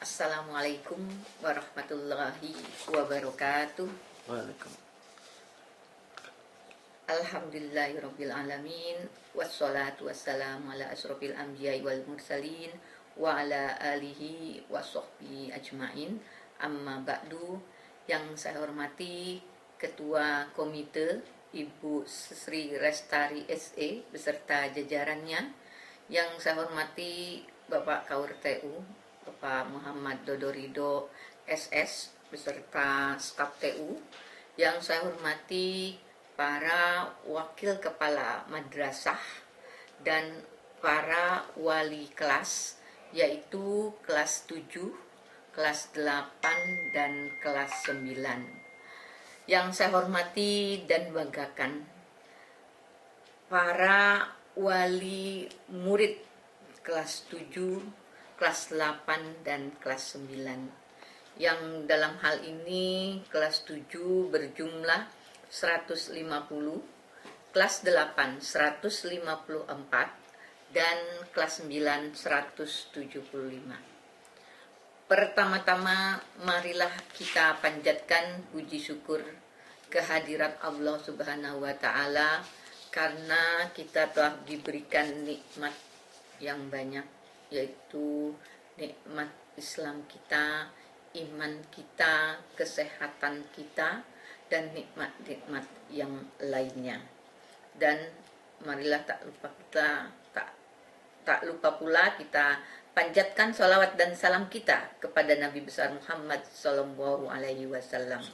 Assalamualaikum warahmatullahi wabarakatuh. Waalaikumsalam. Alhamdulillahirrabbilalamin. Wassalatu wassalamu ala asrofil anbiya'i wal mursalin wa ala alihi wa sahbihi ajma'in. Amma ba'du. Yang saya hormati Ketua Komite Ibu Sri Restari SE beserta jajarannya. Yang saya hormati Bapak Kaur TU Bapak Muhammad Dodorido SS beserta staf TU. Yang saya hormati para wakil kepala madrasah dan para wali kelas, yaitu kelas 7, kelas 8, dan kelas 9. Yang saya hormati dan banggakan para wali murid kelas 7, kelas 8, dan kelas 9. Yang dalam hal ini kelas 7 berjumlah 150, kelas 8 154, dan kelas 9 175. Pertama-tama marilah kita panjatkan puji syukur kehadirat Allah Subhanahu wa Ta'ala karena kita telah diberikan nikmat yang banyak, yaitu nikmat Islam kita, iman kita, kesehatan kita, dan nikmat-nikmat yang lainnya. Dan marilah tak lupa pula kita panjatkan salawat dan salam kita kepada Nabi besar Muhammad Sallallahu Alaihi Wasallam.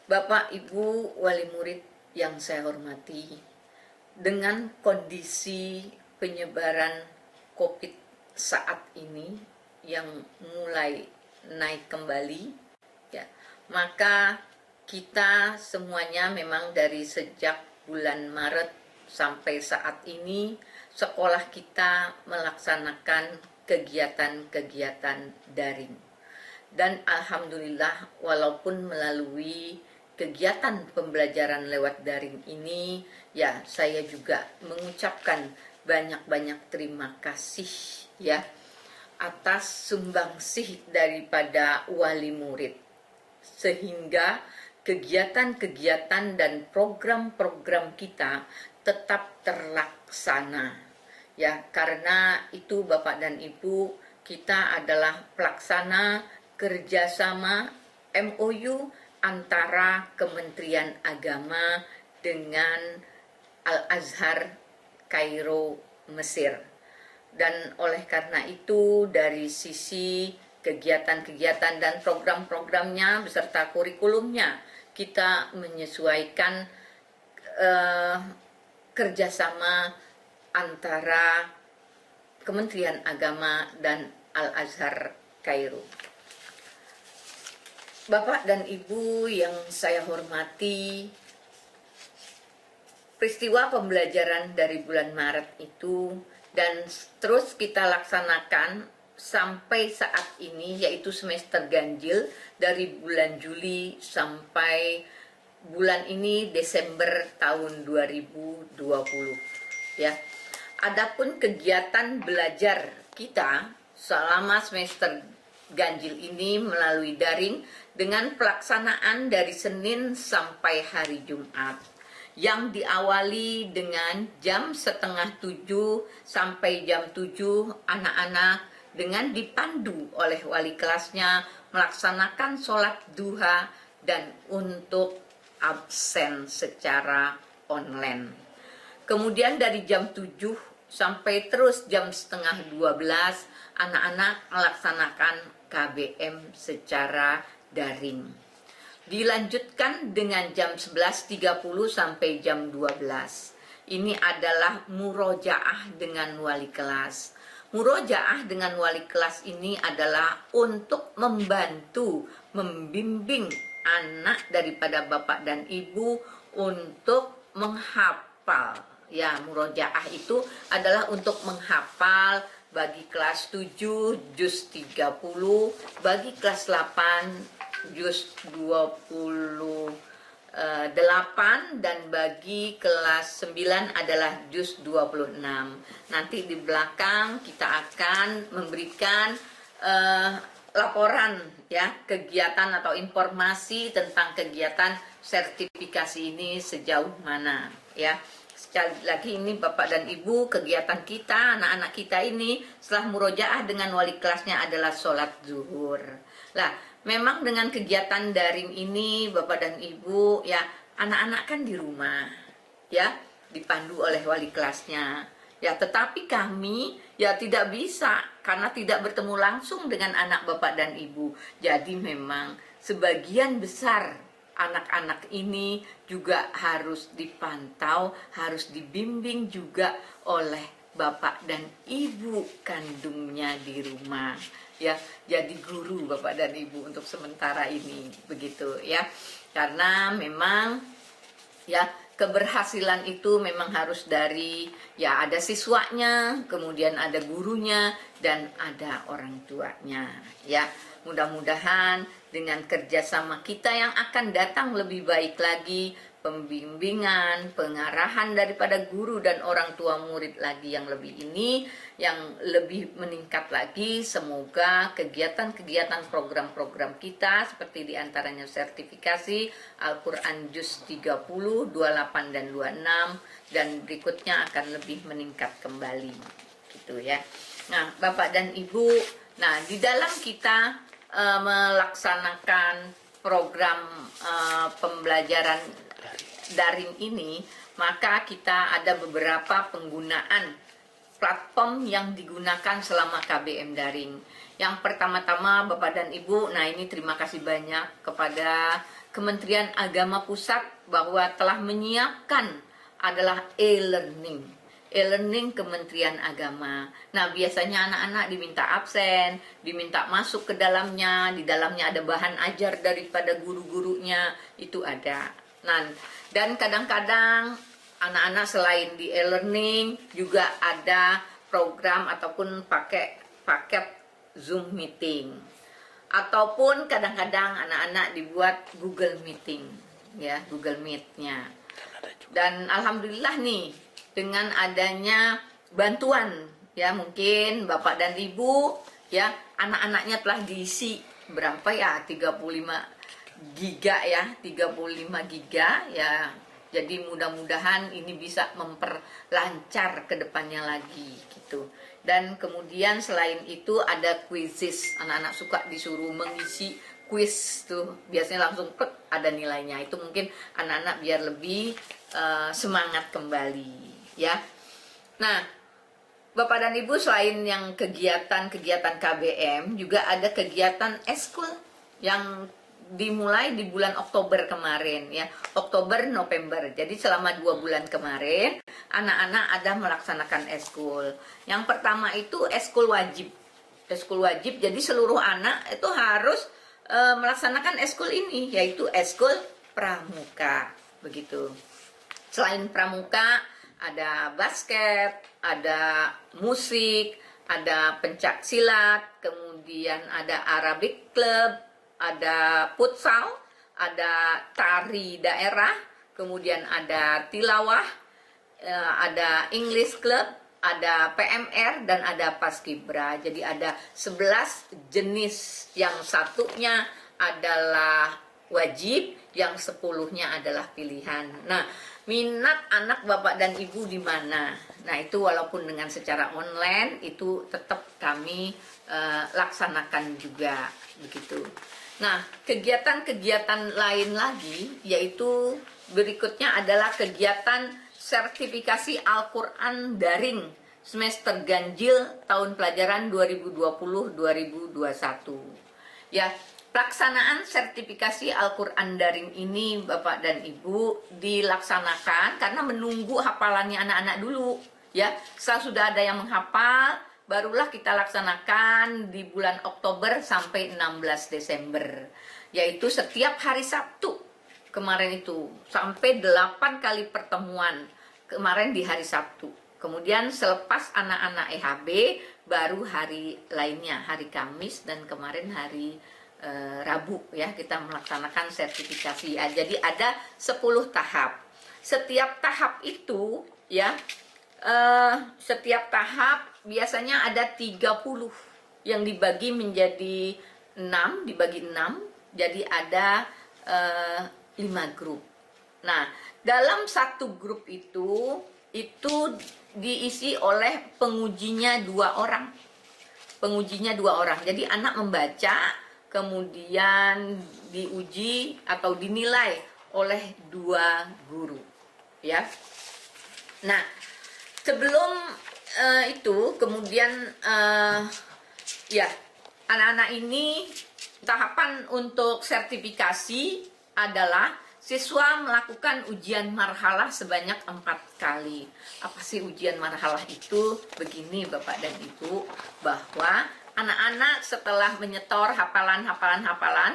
Bapak, Ibu, wali murid yang saya hormati, dengan kondisi penyebaran COVID saat ini yang mulai naik kembali, ya, maka kita semuanya memang dari sejak bulan Maret sampai saat ini sekolah kita melaksanakan kegiatan-kegiatan daring. Dan alhamdulillah, walaupun melalui kegiatan pembelajaran lewat daring ini, ya saya juga mengucapkan banyak-banyak terima kasih ya atas sumbangsih daripada wali murid, sehingga kegiatan-kegiatan dan program-program kita tetap terlaksana. Ya, karena itu Bapak dan Ibu, kita adalah pelaksana kerjasama MOU antara Kementerian Agama dengan Al-Azhar Kairo, Mesir. Dan oleh karena itu dari sisi kegiatan-kegiatan dan program-programnya beserta kurikulumnya kita menyesuaikan kerjasama antara Kementerian Agama dan Al-Azhar Kairo. Bapak dan Ibu yang saya hormati, peristiwa pembelajaran dari bulan Maret itu dan terus kita laksanakan sampai saat ini, yaitu semester ganjil dari bulan Juli sampai bulan ini Desember tahun 2020 ya. Adapun kegiatan belajar kita selama semester ganjil ini melalui daring dengan pelaksanaan dari Senin sampai hari Jumat, yang diawali dengan jam 6:30 sampai jam 7 anak-anak dengan dipandu oleh wali kelasnya melaksanakan sholat duha dan untuk absen secara online. Kemudian dari jam 7 sampai terus jam 11:30 anak-anak melaksanakan KBM secara daring. Dilanjutkan dengan jam 11.30 sampai jam 12. Ini adalah murojaah dengan wali kelas. Murojaah dengan wali kelas ini adalah untuk membantu, membimbing anak daripada bapak dan ibu untuk menghafal. Ya, murojaah itu adalah untuk menghafal bagi kelas 7 juz 30, bagi kelas 8 juz 28, dan bagi kelas 9 adalah juz 26. Nanti di belakang kita akan memberikan laporan ya kegiatan atau informasi tentang kegiatan sertifikasi ini sejauh mana ya. Sekali lagi ini Bapak dan Ibu, kegiatan kita, anak-anak kita ini setelah murojaah dengan wali kelasnya adalah sholat zuhur. Lah, memang dengan kegiatan daring ini Bapak dan Ibu ya, anak-anak kan di rumah ya, dipandu oleh wali kelasnya. Ya, tetapi kami ya tidak bisa karena tidak bertemu langsung dengan anak Bapak dan Ibu. Jadi memang sebagian besar anak-anak ini juga harus dipantau, harus dibimbing juga oleh bapak dan ibu kandungnya di rumah. Ya, jadi guru bapak dan ibu untuk sementara ini begitu ya. Karena memang ya keberhasilan itu memang harus dari ya ada siswanya, kemudian ada gurunya dan ada orang tuanya ya. Mudah-mudahan dengan kerjasama kita yang akan datang lebih baik lagi, pembimbingan, pengarahan daripada guru dan orang tua murid lagi yang lebih ini, yang lebih meningkat lagi. Semoga kegiatan-kegiatan program-program kita seperti diantaranya sertifikasi Al-Quran Juz 30, 28 dan 26 dan berikutnya akan lebih meningkat kembali gitu ya. Nah Bapak dan Ibu, nah di dalam kita melaksanakan program pembelajaran daring ini, maka kita ada beberapa penggunaan platform yang digunakan selama KBM daring. Yang pertama-tama Bapak dan Ibu, nah ini terima kasih banyak kepada Kementerian Agama Pusat bahwa telah menyiapkan adalah e-learning Kementerian Agama. Nah biasanya anak-anak diminta absen, diminta masuk ke dalamnya, di dalamnya ada bahan ajar daripada guru-gurunya, itu ada. Nah, dan kadang-kadang anak-anak selain di e-learning juga ada program ataupun paket Zoom meeting. Ataupun kadang-kadang anak-anak dibuat Google Meeting, ya, Google Meet-nya. Dan alhamdulillah nih, dengan adanya bantuan ya mungkin Bapak dan Ibu ya anak-anaknya telah diisi berapa ya 35 giga ya 35 giga ya. Jadi mudah-mudahan ini bisa memperlancar ke depannya lagi gitu. Dan kemudian selain itu ada quizzes, anak-anak suka disuruh mengisi quiz tuh biasanya langsung ada nilainya. Itu mungkin anak-anak biar lebih semangat kembali ya. Nah Bapak dan Ibu, selain yang kegiatan-kegiatan KBM juga ada kegiatan eskul yang dimulai di bulan Oktober kemarin ya, Oktober November. Jadi selama 2 bulan kemarin anak-anak ada melaksanakan eskul. Yang pertama itu eskul wajib. Eskul wajib, jadi seluruh anak itu harus melaksanakan eskul ini, yaitu eskul pramuka begitu. Selain pramuka ada basket, ada musik, ada pencak silat, kemudian ada Arabic Club, ada futsal, ada tari daerah, kemudian ada tilawah, ada English Club, ada PMR, dan ada Paskibra. Jadi ada 11 jenis, yang satunya adalah wajib, yang 10-nya adalah pilihan. Nah, minat anak Bapak dan Ibu di mana? Nah, itu walaupun dengan secara online itu tetap kami laksanakan juga begitu. Nah, kegiatan-kegiatan lain lagi yaitu berikutnya adalah kegiatan sertifikasi Al-Quran daring semester ganjil tahun pelajaran 2020-2021. Ya, pelaksanaan sertifikasi Al-Quran daring ini Bapak dan Ibu dilaksanakan karena menunggu hafalannya anak-anak dulu ya. Setelah sudah ada yang menghafal, barulah kita laksanakan di bulan Oktober sampai 16 Desember. Yaitu setiap hari Sabtu kemarin itu sampai 8 kali pertemuan kemarin di hari Sabtu. Kemudian selepas anak-anak EHB baru hari lainnya, hari Kamis dan kemarin hari Rabu ya, kita melaksanakan sertifikasi ya. Jadi ada 10 tahap. Setiap tahap itu ya, setiap tahap biasanya ada 30 yang dibagi menjadi 6, dibagi 6, jadi ada 5 grup. Nah, dalam satu grup itu diisi oleh pengujinya 2 orang. Pengujinya 2 orang. Jadi anak membaca, kemudian diuji atau dinilai oleh 2 guru, ya. Nah, sebelum itu kemudian ya, anak-anak ini tahapan untuk sertifikasi adalah siswa melakukan ujian marhalah sebanyak 4 kali. Apa sih ujian marhalah itu? Begini Bapak dan Ibu, bahwa anak-anak setelah menyetor hafalan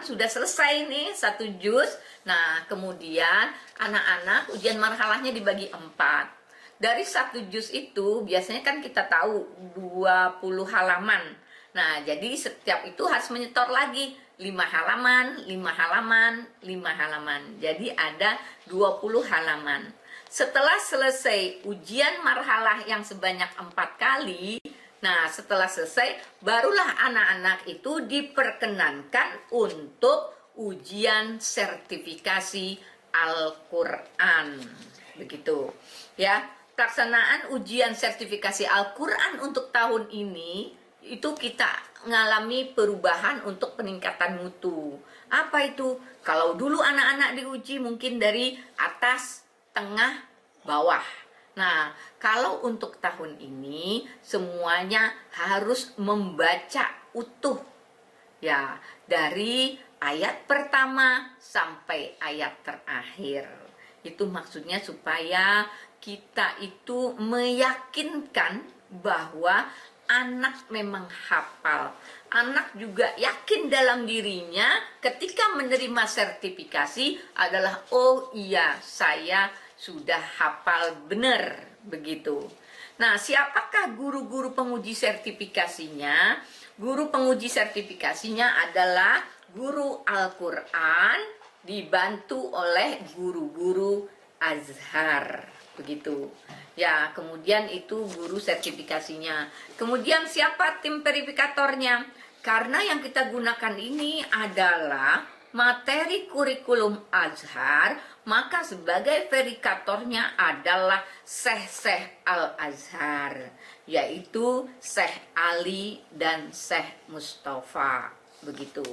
sudah selesai nih 1 juz. Nah, kemudian anak-anak ujian marhalahnya dibagi 4. Dari 1 juz itu biasanya kan kita tahu 20 halaman. Nah, jadi setiap itu harus menyetor lagi 5 halaman, 5 halaman, 5 halaman. Jadi ada 20 halaman. Setelah selesai ujian marhalah yang sebanyak 4 kali, nah setelah selesai barulah anak-anak itu diperkenankan untuk ujian sertifikasi Al-Quran. Begitu. Ya, pelaksanaan ujian sertifikasi Al-Quran untuk tahun ini itu kita ngalami perubahan untuk peningkatan mutu. Apa itu? Kalau dulu anak-anak diuji mungkin dari atas, tengah, bawah. Nah, kalau untuk tahun ini semuanya harus membaca utuh. Ya, dari ayat pertama sampai ayat terakhir. Itu maksudnya supaya kita itu meyakinkan bahwa anak memang hafal. Anak juga yakin dalam dirinya ketika menerima sertifikasi adalah, oh iya, saya sudah hafal benar, begitu. Nah, siapakah guru-guru penguji sertifikasinya? Guru penguji sertifikasinya adalah guru Al-Quran dibantu oleh guru-guru Azhar, begitu. Ya, kemudian itu guru sertifikasinya. Kemudian siapa tim verifikatornya? Karena yang kita gunakan ini adalah materi kurikulum Azhar, maka sebagai verifikatornya adalah Syekh Al-Azhar, yaitu Syekh Ali dan Syekh Mustafa, begitu.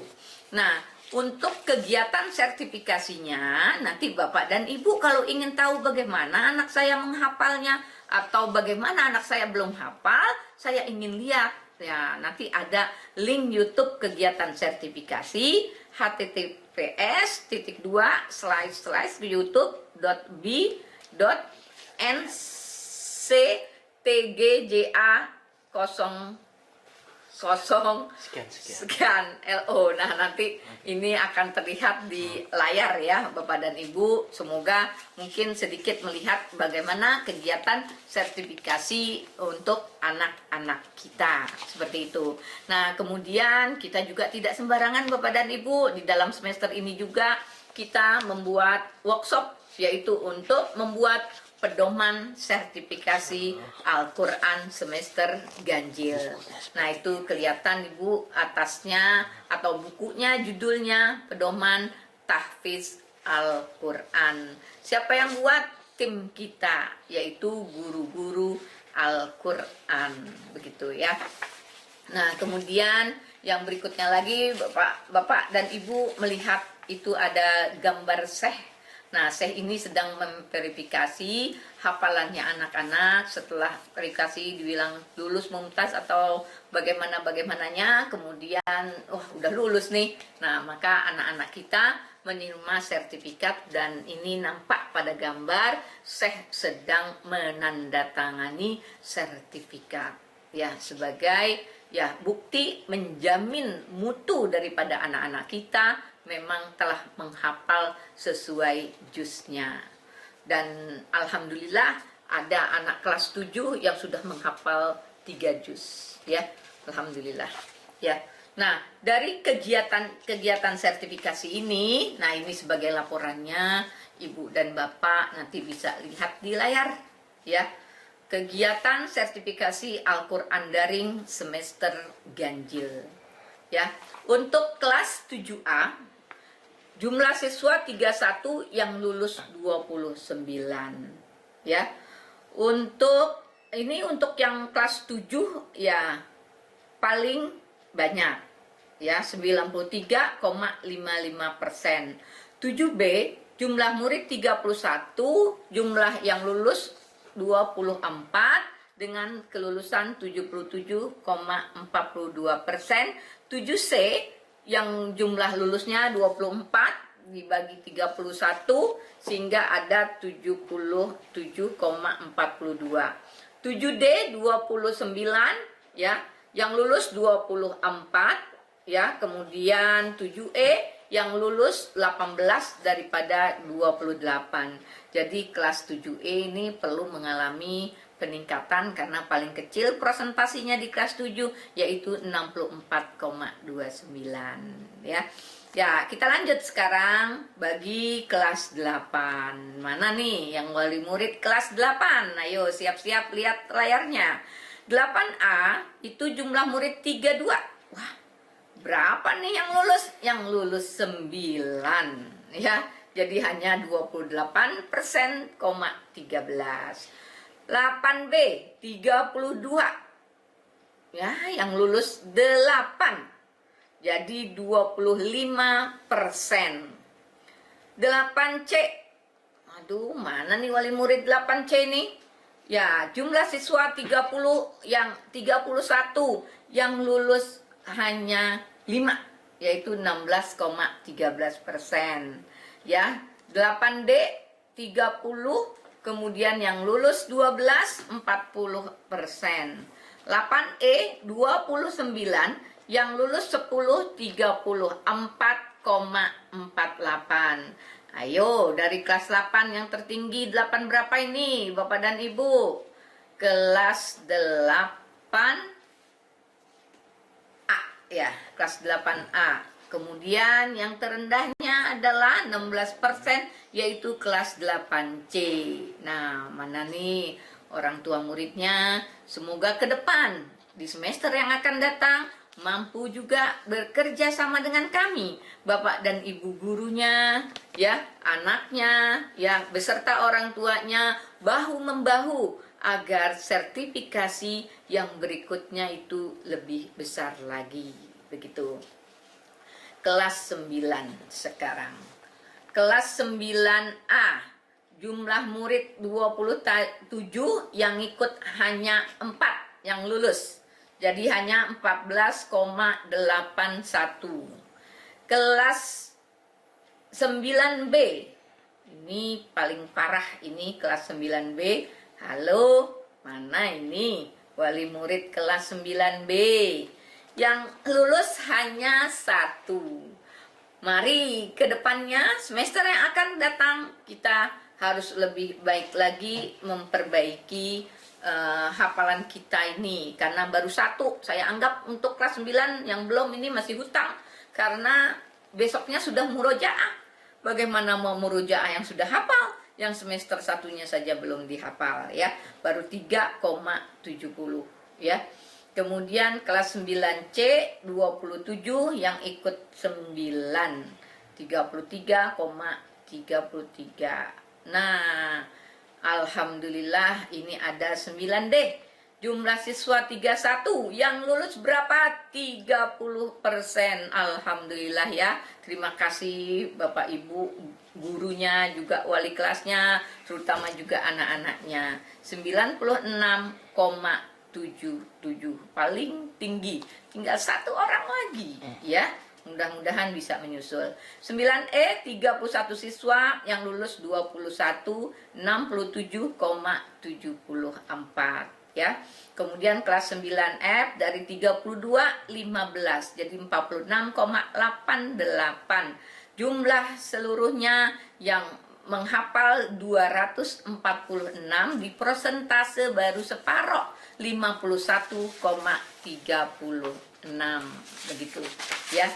Nah, untuk kegiatan sertifikasinya, nanti Bapak dan Ibu kalau ingin tahu bagaimana anak saya menghafalnya atau bagaimana anak saya belum hafal, saya ingin lihat, ya nanti ada link YouTube kegiatan sertifikasi https://youtube.b.nctgja0 sekian LO. Nah, nanti ini akan terlihat di layar ya Bapak dan Ibu. Semoga mungkin sedikit melihat bagaimana kegiatan sertifikasi untuk anak-anak kita, seperti itu. Nah, kemudian kita juga tidak sembarangan Bapak dan Ibu. Di dalam semester ini juga kita membuat workshop, yaitu untuk membuat pedoman sertifikasi Al-Quran semester ganjil. Nah, itu kelihatan Ibu atasnya atau bukunya, judulnya pedoman tahfiz Al-Quran. Siapa yang buat? Tim kita, yaitu guru-guru Al-Quran, begitu ya. Nah, kemudian yang berikutnya lagi Bapak dan Ibu melihat itu ada gambar Syekh. Nah, Syekh ini sedang memverifikasi hafalannya anak-anak. Setelah verifikasi dibilang lulus mumtaz atau bagaimananya, kemudian udah lulus nih. Nah, maka anak-anak kita menerima sertifikat dan ini nampak pada gambar Syekh sedang menandatangani sertifikat ya, sebagai ya bukti menjamin mutu daripada anak-anak kita memang telah menghafal sesuai juznya. Dan alhamdulillah ada anak kelas 7 yang sudah menghafal 3 juz ya. Alhamdulillah ya. Nah, dari kegiatan sertifikasi ini, nah ini sebagai laporannya Ibu dan Bapak nanti bisa lihat di layar ya. kegiatan sertifikasi Al-Quran Daring semester ganjil. Ya, untuk kelas 7A jumlah siswa 31 yang lulus 29. Ya. Untuk yang kelas 7 ya paling banyak ya 93,55%. 7B jumlah murid 31, jumlah yang lulus 24 dengan kelulusan 77,42%. 7C yang jumlah lulusnya 24 dibagi 31 sehingga ada 77,42. 7D 29 ya, yang lulus 24 ya, kemudian 7E yang lulus 18 daripada 28. Jadi kelas 7E ini perlu mengalami peningkatan karena paling kecil presentasinya di kelas 7 yaitu 64,29 ya. Ya, kita lanjut sekarang bagi kelas 8. Mana nih yang wali murid kelas 8? Ayo siap-siap lihat layarnya. 8A itu jumlah murid 32. Wah, berapa nih yang lulus? Yang lulus 9 ya. Jadi hanya 28%,13. 8B 32 ya, yang lulus 8. Jadi 25%. 8C. Aduh, mana nih wali murid 8C nih? Ya, jumlah siswa 31 yang lulus hanya 5, yaitu 16,13%. Ya, 8D 30, kemudian yang lulus 12, 40%. 8E 29, yang lulus 10, 34,48. Ayo, dari kelas 8 yang tertinggi 8 berapa ini Bapak dan Ibu? Kelas 8A ya, kelas 8A. Kemudian yang terendahnya adalah 16%, yaitu kelas 8C. Nah, mana nih orang tua muridnya? Semoga ke depan di semester yang akan datang mampu juga bekerja sama dengan kami, Bapak dan Ibu gurunya, ya, anaknya, ya, beserta orang tuanya, bahu-membahu agar sertifikasi yang berikutnya itu lebih besar lagi. Begitu. Kelas 9 sekarang. Kelas 9A, jumlah murid 27, yang ikut hanya 4 yang lulus. Jadi hanya 14,81. Kelas 9B, ini paling parah ini kelas 9B. Halo, mana ini wali murid kelas 9B? Yang lulus hanya 1. Mari ke depannya semester yang akan datang kita harus lebih baik lagi memperbaiki hafalan kita ini, karena baru 1 saya anggap untuk kelas 9 yang belum ini masih hutang karena besoknya sudah murojaah. Bagaimana mau murojaah yang sudah hafal, yang semester 1-nya saja belum dihafal ya, baru 3,70 ya. Kemudian kelas 9C 27 yang ikut 9, 33,33. Nah, alhamdulillah ini ada 9D. Jumlah siswa 31, yang lulus berapa? 30%. Alhamdulillah ya. Terima kasih Bapak Ibu gurunya, juga wali kelasnya, terutama juga anak-anaknya. 96,77 paling tinggi. Tinggal 1 orang lagi ya. Mudah-mudahan bisa menyusul. 9E 31 siswa yang lulus 21, 67,74 ya. Kemudian kelas 9F dari 32 15 jadi 46,88. Jumlah seluruhnya yang menghafal 246, di persentase baru separoh 51,36 begitu ya.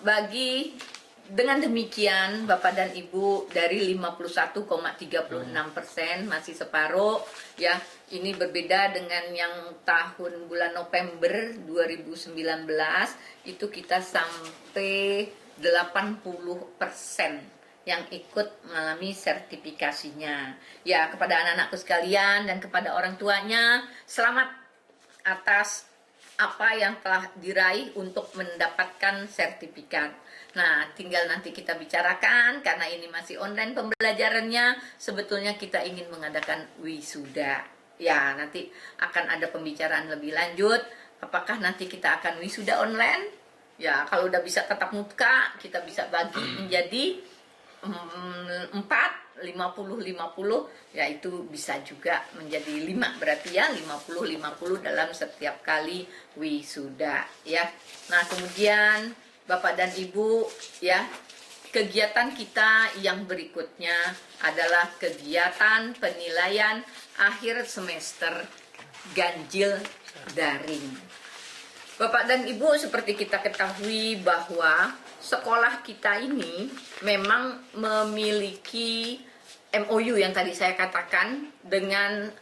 Bagi dengan demikian, Bapak dan Ibu, dari 51,36% masih separuh ya. Ini berbeda dengan yang tahun bulan November 2019 itu kita sampai 80% yang ikut mengalami sertifikasinya. Ya, kepada anak-anakku sekalian dan kepada orang tuanya, selamat atas apa yang telah diraih untuk mendapatkan sertifikat. Nah, tinggal nanti kita bicarakan, karena ini masih online pembelajarannya, sebetulnya kita ingin mengadakan wisuda. Ya, nanti akan ada pembicaraan lebih lanjut, apakah nanti kita akan wisuda online? Ya, kalau udah bisa tatap muka, kita bisa bagi menjadi 4, 50-50, yaitu bisa juga menjadi 5, berarti ya 50-50 dalam setiap kali wisuda ya. Nah, kemudian Bapak dan Ibu ya, kegiatan kita yang berikutnya adalah kegiatan penilaian akhir semester ganjil daring. Bapak dan Ibu, seperti kita ketahui bahwa sekolah kita ini memang memiliki MOU yang tadi saya katakan dengan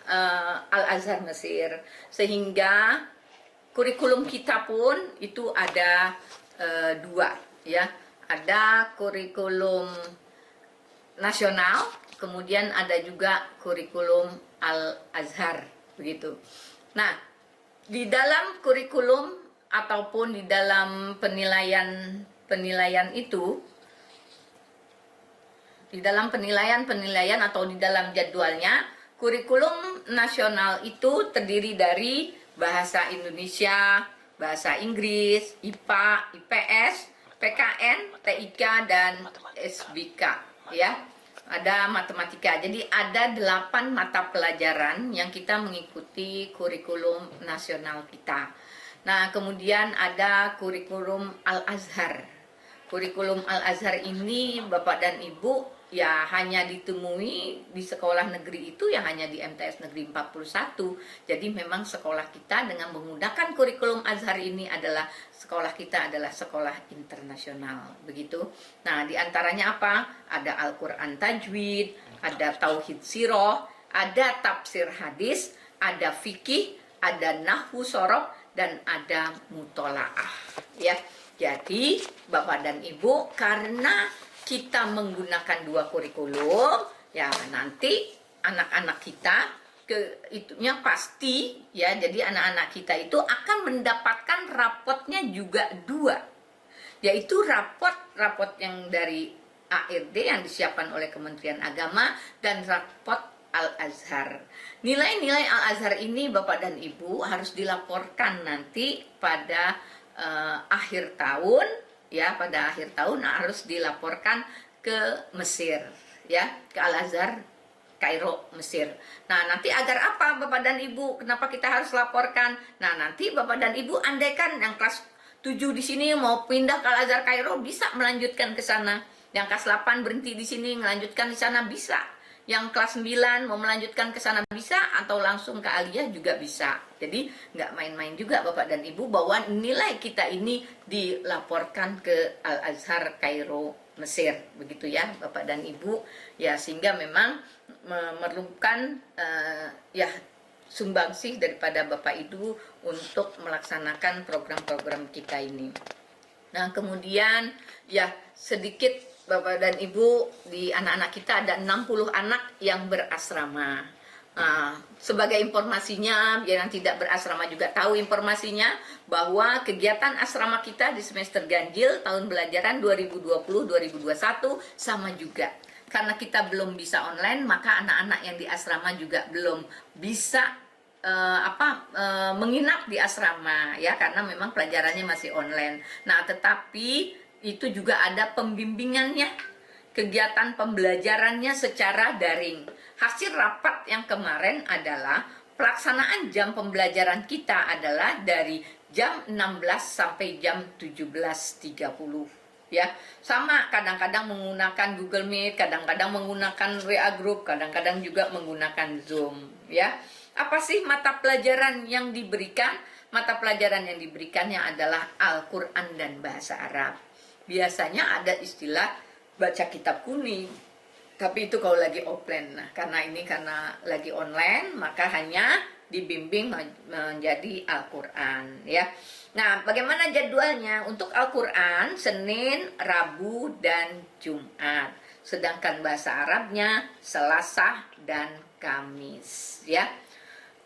Al-Azhar Mesir, sehingga kurikulum kita pun itu ada 2 ya, ada kurikulum nasional, kemudian ada juga kurikulum Al-Azhar begitu. Nah, di dalam kurikulum ataupun di dalam penilaian itu, di dalam penilaian atau di dalam jadwalnya, kurikulum nasional itu terdiri dari bahasa Indonesia, bahasa Inggris, IPA, IPS, PKN, TIK, dan SBK ya. Ada matematika. Jadi ada 8 mata pelajaran yang kita mengikuti kurikulum nasional kita. Nah, kemudian ada kurikulum Al-Azhar. Kurikulum Al-Azhar ini Bapak dan Ibu ya hanya ditemui di sekolah negeri itu ya hanya di MTS Negeri 41. Jadi memang sekolah kita dengan menggunakan kurikulum Azhar ini adalah sekolah kita adalah sekolah internasional begitu. Nah, di antaranya apa? Ada Al-Qur'an Tajwid, ada Tauhid Sirah, ada tafsir hadis, ada fikih, ada nahwu sorof, dan ada mutolaah ya. Jadi Bapak dan Ibu, karena kita menggunakan 2 kurikulum ya, nanti anak-anak kita itunya pasti ya, jadi anak-anak kita itu akan mendapatkan rapotnya juga 2, yaitu rapot yang dari ARD yang disiapkan oleh Kementerian Agama dan rapot Al-Azhar. Nilai-nilai Al-Azhar ini Bapak dan Ibu harus dilaporkan nanti pada akhir tahun ya, pada akhir tahun harus dilaporkan ke Mesir ya, ke Al-Azhar Kairo Mesir. Nah, nanti agar apa Bapak dan Ibu? Kenapa kita harus laporkan? Nah, nanti Bapak dan Ibu andaikan yang kelas 7 di sini mau pindah ke Al-Azhar Kairo bisa melanjutkan ke sana. Yang kelas 8 berhenti di sini melanjutkan di sana bisa. Yang kelas 9 mau melanjutkan ke sana bisa, atau langsung ke Aliyah juga bisa. Jadi nggak main-main juga Bapak dan Ibu bahwa nilai kita ini dilaporkan ke Al-Azhar Kairo Mesir, begitu ya Bapak dan Ibu ya, sehingga memang memerlukan ya sumbangsih daripada Bapak Ibu untuk melaksanakan program-program kita ini. Nah, kemudian ya sedikit Bapak dan Ibu, di anak-anak kita ada 60 anak yang berasrama. Nah, sebagai informasinya, biar yang tidak berasrama juga tahu informasinya, bahwa kegiatan asrama kita di semester ganjil tahun belajaran 2020-2021 sama juga. Karena kita belum bisa online, maka anak-anak yang di asrama juga belum bisa menginap di asrama ya, karena memang pelajarannya masih online. Nah, tetapi itu juga ada pembimbingannya, kegiatan pembelajarannya secara daring. Hasil rapat yang kemarin adalah pelaksanaan jam pembelajaran kita adalah dari jam 16 sampai jam 17.30 ya. Sama, kadang-kadang menggunakan Google Meet, kadang-kadang menggunakan WA Group, kadang-kadang juga menggunakan Zoom ya. Apa sih mata pelajaran yang diberikan? Mata pelajaran yang diberikannya adalah Al-Qur'an dan bahasa Arab. biasanya ada istilah baca kitab kuning, tapi itu kalau lagi offline. Nah, karena lagi online, maka hanya dibimbing menjadi Al-Quran, ya. Nah, bagaimana jadwalnya? Untuk Al-Quran, Senin, Rabu, dan Jumat. Sedangkan bahasa Arabnya Selasa dan Kamis, ya.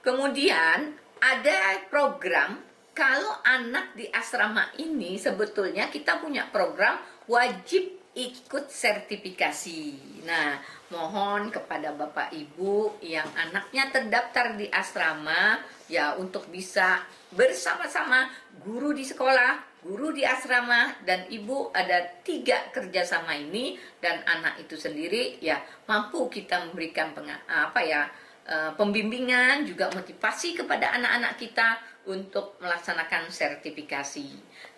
Kemudian ada program, kalau anak di asrama ini sebetulnya kita punya program wajib ikut sertifikasi. Nah, mohon kepada Bapak Ibu yang anaknya terdaftar di asrama, ya, untuk bisa bersama-sama guru di sekolah, guru di asrama, dan ibu ada 3 kerjasama ini, dan anak itu sendiri ya mampu kita memberikan pembimbingan, juga motivasi kepada anak-anak kita untuk melaksanakan sertifikasi.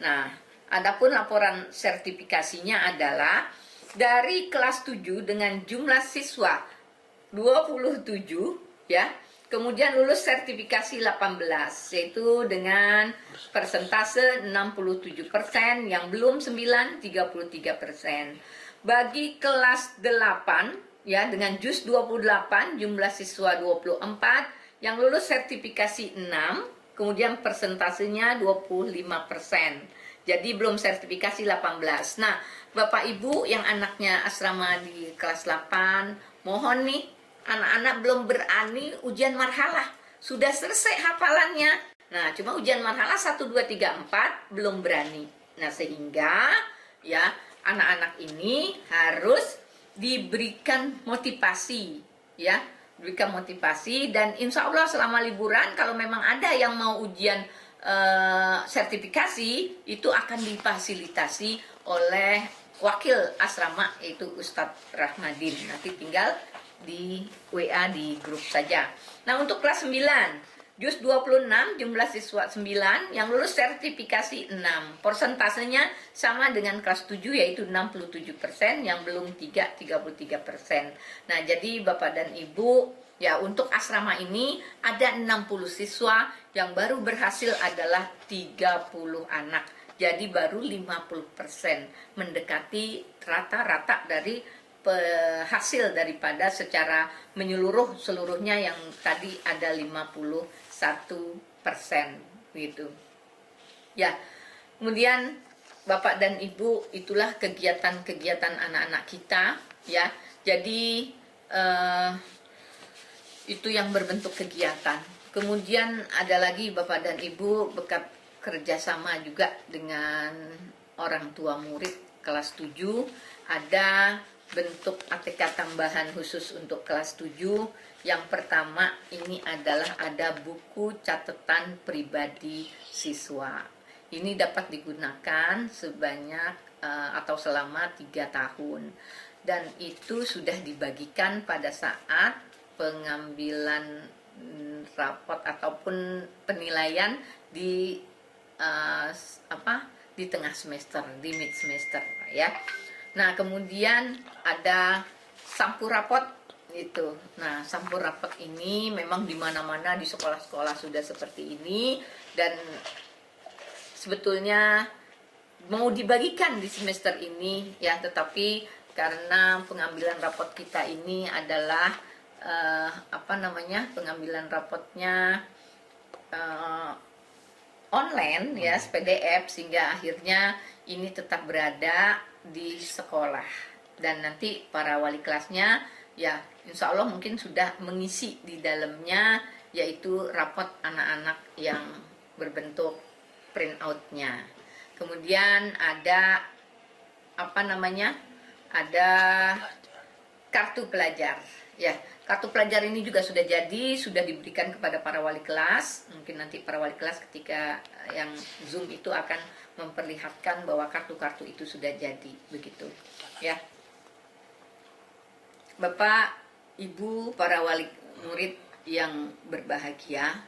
Nah, adapun laporan sertifikasinya adalah dari kelas 7 dengan jumlah siswa 27, ya. Kemudian lulus sertifikasi 18, yaitu dengan persentase 67%, yang belum 9 33%. Bagi kelas 8, ya, dengan JUS 28, jumlah siswa 24, yang lulus sertifikasi 6, kemudian persentasenya 25%. Jadi belum sertifikasi 18. Nah, Bapak Ibu yang anaknya asrama di kelas 8, mohon nih, anak-anak belum berani ujian marhalah. Sudah selesai hafalannya. Nah, cuma ujian marhalah 1, 2, 3, 4 belum berani. Nah, sehingga ya anak-anak ini harus diberikan motivasi, ya. Berikan motivasi, dan insya Allah selama liburan kalau memang ada yang mau ujian sertifikasi, itu akan difasilitasi oleh wakil asrama, yaitu Ustadz Rahmadin. Nanti tinggal di WA di grup saja. Nah, untuk kelas 9, JUS 26, jumlah siswa 9, yang lulus sertifikasi 6. Persentasenya sama dengan kelas 7, yaitu 67%, yang belum 33%. Nah, jadi Bapak dan Ibu, ya, untuk asrama ini ada 60 siswa, yang baru berhasil adalah 30 anak. Jadi baru 50%, mendekati rata-rata dari hasil daripada secara menyeluruh seluruhnya yang tadi ada 51% gitu. Ya, kemudian Bapak dan Ibu, itulah kegiatan-kegiatan anak-anak kita, ya. Jadi itu yang berbentuk kegiatan. Kemudian ada lagi Bapak dan Ibu berkat kerjasama juga dengan orang tua murid kelas 7, ada bentuk ATK tambahan khusus untuk kelas 7. Yang pertama ini adalah ada buku catatan pribadi siswa. Ini dapat digunakan sebanyak atau selama 3 tahun. Dan itu sudah dibagikan pada saat pengambilan rapot ataupun penilaian di di tengah semester, di mid semester, ya. Nah, kemudian ada sampul rapot itu. Nah, sampul rapot ini memang di mana-mana di sekolah-sekolah sudah seperti ini, dan sebetulnya mau dibagikan di semester ini, ya, tetapi karena pengambilan rapot kita ini adalah pengambilan rapotnya online, ya, PDF, sehingga akhirnya ini tetap berada di sekolah, dan nanti para wali kelasnya, ya, insya Allah mungkin sudah mengisi di dalamnya, yaitu rapot anak-anak yang berbentuk printoutnya. Kemudian ada ada kartu pelajar, ya. Kartu pelajar ini juga sudah diberikan kepada para wali kelas. Mungkin nanti para wali kelas ketika yang Zoom itu akan memperlihatkan bahwa kartu-kartu itu sudah jadi, begitu, ya. Bapak, Ibu, para wali murid yang berbahagia,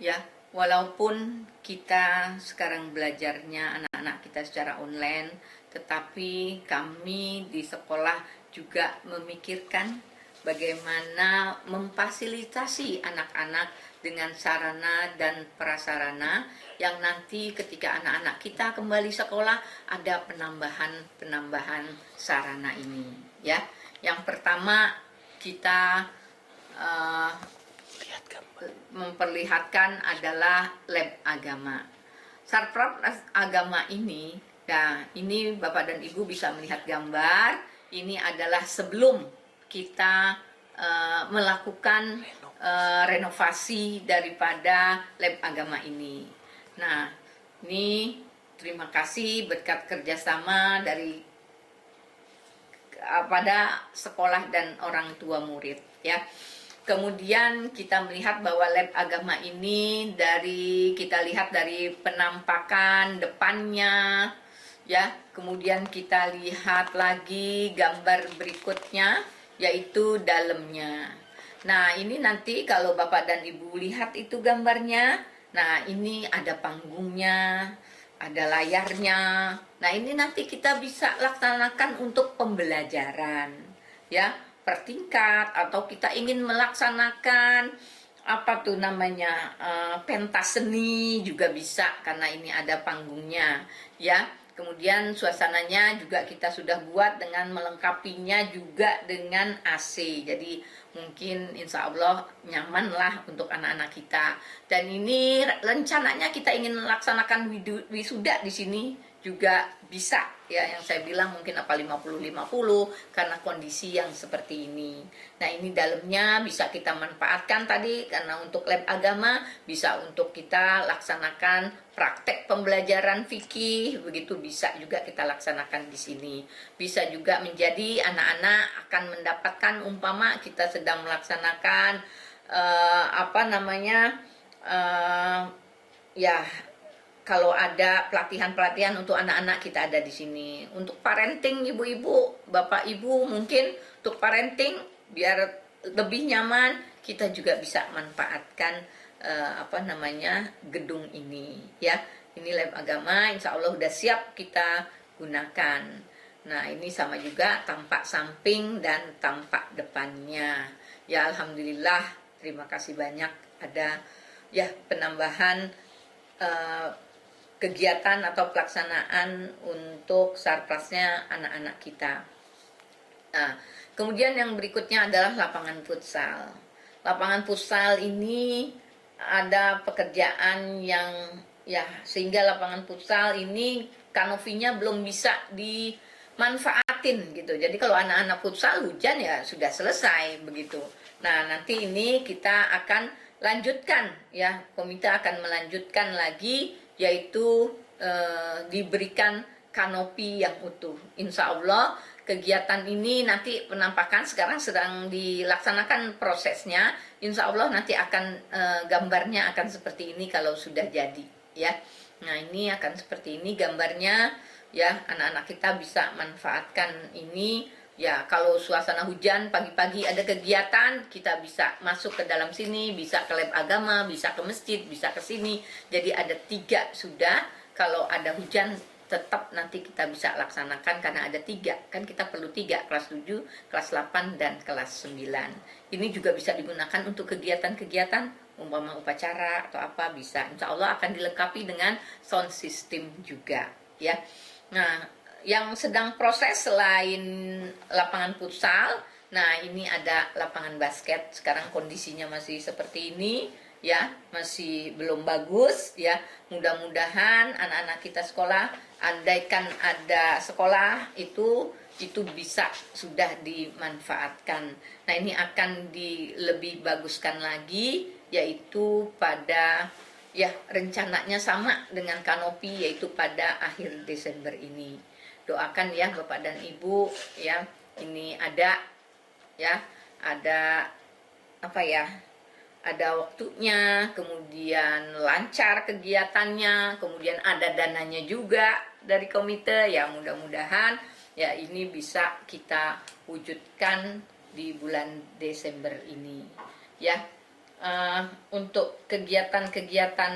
ya, walaupun kita sekarang belajarnya anak-anak kita secara online, tetapi kami di sekolah juga memikirkan bagaimana memfasilitasi anak-anak dengan sarana dan prasarana yang nanti ketika anak-anak kita kembali sekolah ada penambahan sarana ini, ya. Yang pertama kita memperlihatkan adalah lab agama. Sarpras agama ini, nah ini Bapak dan Ibu bisa melihat gambar. Ini adalah sebelum kita melakukan renovasi daripada lab agama ini. Nah, ini terima kasih berkat kerjasama dari pada sekolah dan orang tua murid, ya. Kemudian kita melihat bahwa lab agama ini kita lihat dari penampakan depannya, ya. Kemudian kita lihat lagi gambar berikutnya, yaitu dalamnya. Nah, ini nanti kalau Bapak dan Ibu lihat itu gambarnya, nah ini ada panggungnya, ada layarnya. Nah, ini nanti kita bisa laksanakan untuk pembelajaran, ya, per tingkat, atau kita ingin melaksanakan pentas seni juga bisa karena ini ada panggungnya, ya. Kemudian suasananya juga kita sudah buat dengan melengkapinya juga dengan AC. Jadi mungkin insya Allah nyaman lah untuk anak-anak kita. Dan ini rencananya kita ingin melaksanakan wisuda di sini juga bisa, ya, yang saya bilang mungkin 50-50 karena kondisi yang seperti ini. Nah, ini dalamnya bisa kita manfaatkan tadi karena untuk lab agama bisa untuk kita laksanakan praktek pembelajaran fikih, begitu bisa juga kita laksanakan di sini. Bisa juga menjadi anak-anak akan mendapatkan umpama kita sedang melaksanakan kalau ada pelatihan-pelatihan untuk anak-anak kita ada di sini. Untuk parenting ibu-ibu, bapak ibu mungkin untuk parenting biar lebih nyaman kita juga bisa manfaatkan gedung ini, ya. Ini lab agama, insya Allah udah siap kita gunakan. Nah, ini sama juga tampak samping dan tampak depannya. Ya, alhamdulillah, terima kasih banyak ada ya penambahan kegiatan atau pelaksanaan untuk sarprasnya anak-anak kita. Nah, kemudian yang berikutnya adalah lapangan futsal. Lapangan futsal ini ada pekerjaan yang sehingga lapangan futsal ini kanopinya belum bisa dimanfaatin gitu. Jadi kalau anak-anak futsal hujan ya sudah selesai begitu. Nah, nanti ini kita akan lanjutkan, ya, komite akan melanjutkan lagi, yaitu diberikan kanopi yang utuh. Insya Allah kegiatan ini nanti penampakan sekarang sedang dilaksanakan prosesnya. Insya Allah nanti akan gambarnya akan seperti ini kalau sudah jadi, ya. Nah, ini akan seperti ini gambarnya, ya. Anak-anak kita bisa manfaatkan ini. Ya, kalau suasana hujan, pagi-pagi ada kegiatan, kita bisa masuk ke dalam sini, bisa ke lab agama, bisa ke masjid, bisa ke sini. Jadi ada 3 sudah. Kalau ada hujan, tetap nanti kita bisa laksanakan karena ada 3. Kan kita perlu 3, kelas 7, kelas 8, dan kelas 9. Ini juga bisa digunakan untuk kegiatan-kegiatan, umpama upacara atau apa bisa. Insya Allah akan dilengkapi dengan sound system juga, ya. Nah, yang sedang proses selain lapangan futsal, nah ini ada lapangan basket. Sekarang kondisinya masih seperti ini, ya, masih belum bagus, ya. Mudah-mudahan anak-anak kita sekolah, andaikan ada sekolah itu bisa sudah dimanfaatkan. Nah, ini akan lebih baguskan lagi, yaitu pada rencananya sama dengan kanopi, yaitu pada akhir Desember ini. Doakan ya Bapak dan Ibu, ya, ini ada waktunya, kemudian lancar kegiatannya, kemudian ada dananya juga dari komite, ya. Mudah-mudahan ya ini bisa kita wujudkan di bulan Desember ini, ya. Untuk kegiatan-kegiatan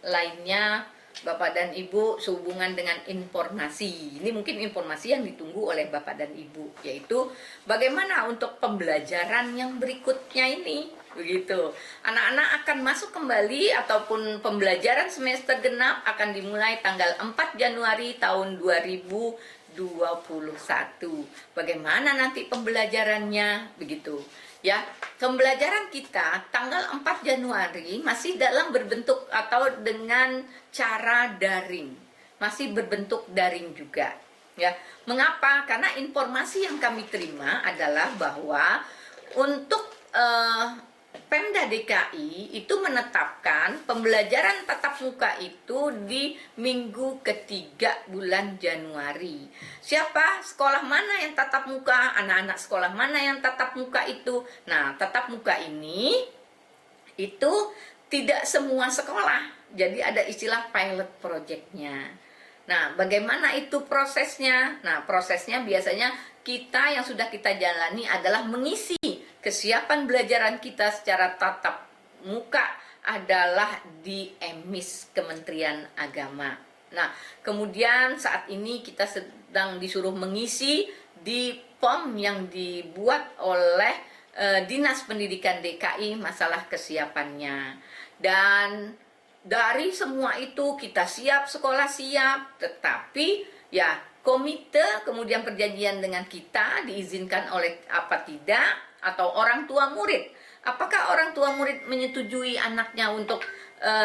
lainnya Bapak dan Ibu sehubungan dengan informasi. Ini mungkin informasi yang ditunggu oleh Bapak dan Ibu, yaitu bagaimana untuk pembelajaran yang berikutnya ini. Begitu. Anak-anak akan masuk kembali ataupun pembelajaran semester genap akan dimulai tanggal 4 Januari tahun 2021. Bagaimana nanti pembelajarannya? Begitu. Ya, pembelajaran kita tanggal 4 Januari masih dalam berbentuk atau dengan cara daring. Masih berbentuk daring juga. Ya, mengapa? Karena informasi yang kami terima adalah bahwa untuk Pemda DKI itu menetapkan pembelajaran tatap muka itu di minggu ketiga bulan Januari. Siapa? Sekolah mana yang tatap muka? Anak-anak sekolah mana yang tatap muka itu? Nah, tatap muka ini itu tidak semua sekolah. Jadi ada istilah pilot project-nya. Nah, bagaimana itu prosesnya? Nah, prosesnya biasanya kita yang sudah kita jalani adalah mengisi kesiapan belajaran kita secara tatap muka adalah di EMIS Kementerian Agama. Nah, kemudian saat ini kita sedang disuruh mengisi di POM yang dibuat oleh Dinas Pendidikan DKI masalah kesiapannya. Dan dari semua itu kita siap, sekolah siap, tetapi ya komite kemudian perjanjian dengan kita diizinkan oleh apa tidak, atau orang tua murid. Apakah orang tua murid menyetujui anaknya untuk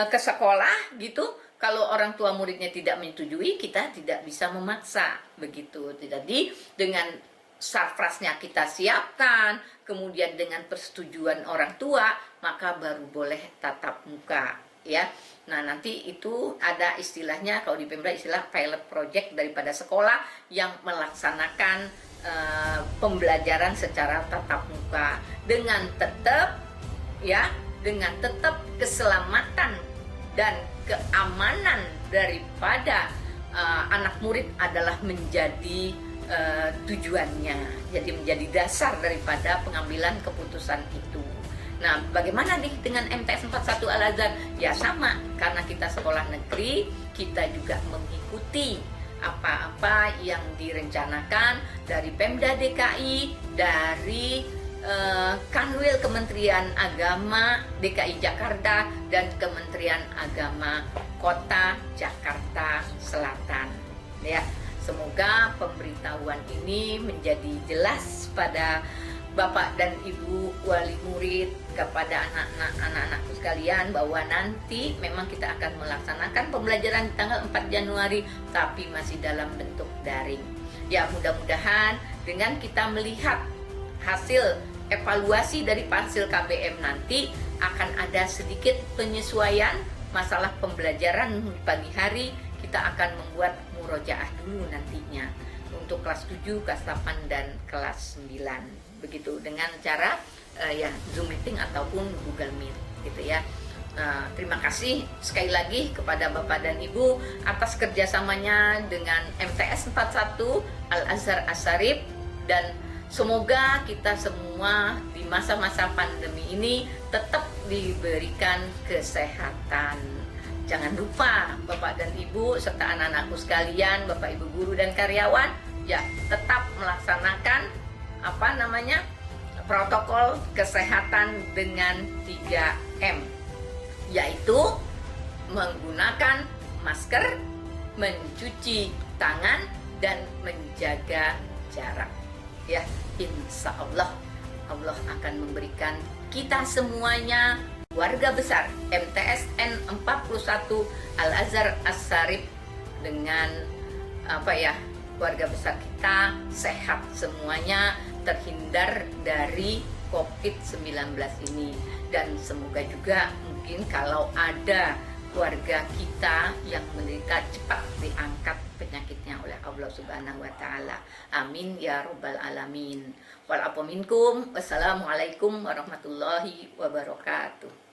ke sekolah gitu? Kalau orang tua muridnya tidak menyetujui, kita tidak bisa memaksa begitu. Jadi dengan sarprasnya kita siapkan, kemudian dengan persetujuan orang tua, maka baru boleh tatap muka, ya. Nah, nanti itu ada istilahnya, kalau di Pemda istilah pilot project daripada sekolah yang melaksanakan pembelajaran secara tatap muka dengan tetap keselamatan dan keamanan daripada anak murid adalah menjadi tujuannya, jadi menjadi dasar daripada pengambilan keputusan itu. Nah, bagaimana nih dengan MTS 41 Al-Azhar? Ya sama, karena kita sekolah negeri, kita juga mengikuti apa-apa yang direncanakan dari Pemda DKI, dari Kanwil Kementerian Agama DKI Jakarta dan Kementerian Agama Kota Jakarta Selatan. Ya, semoga pemberitahuan ini menjadi jelas pada Bapak dan Ibu wali murid, kepada anak-anakku sekalian, bahwa nanti memang kita akan melaksanakan pembelajaran tanggal 4 Januari tapi masih dalam bentuk daring. Ya, mudah-mudahan dengan kita melihat hasil evaluasi dari hasil KBM nanti akan ada sedikit penyesuaian masalah pembelajaran di pagi hari. Kita akan membuat murojaah dulu nantinya untuk kelas 7, kelas 8 dan kelas 9. Begitu dengan cara ya Zoom meeting ataupun Google Meet gitu ya. Terima kasih sekali lagi kepada Bapak dan Ibu atas kerjasamanya dengan MTS 41 Al-Azhar As-Sarif, dan semoga kita semua di masa-masa pandemi ini tetap diberikan kesehatan. Jangan lupa Bapak dan Ibu serta anak-anakku sekalian, Bapak Ibu guru dan karyawan, ya tetap melaksanakan protokol kesehatan dengan 3M, yaitu menggunakan masker, mencuci tangan, dan menjaga jarak. Ya, insya Allah Allah akan memberikan kita semuanya, warga besar MTSN 41 Al-Azhar As-Sarif, dengan warga besar kita sehat semuanya, terhindar dari COVID-19 ini. Dan semoga juga mungkin kalau ada warga kita yang menderita, cepat diangkat penyakitnya oleh Allah Subhanahu wa taala. Amin ya rabbal alamin. Wal afu minkum. Wassalamualaikum warahmatullahi wabarakatuh.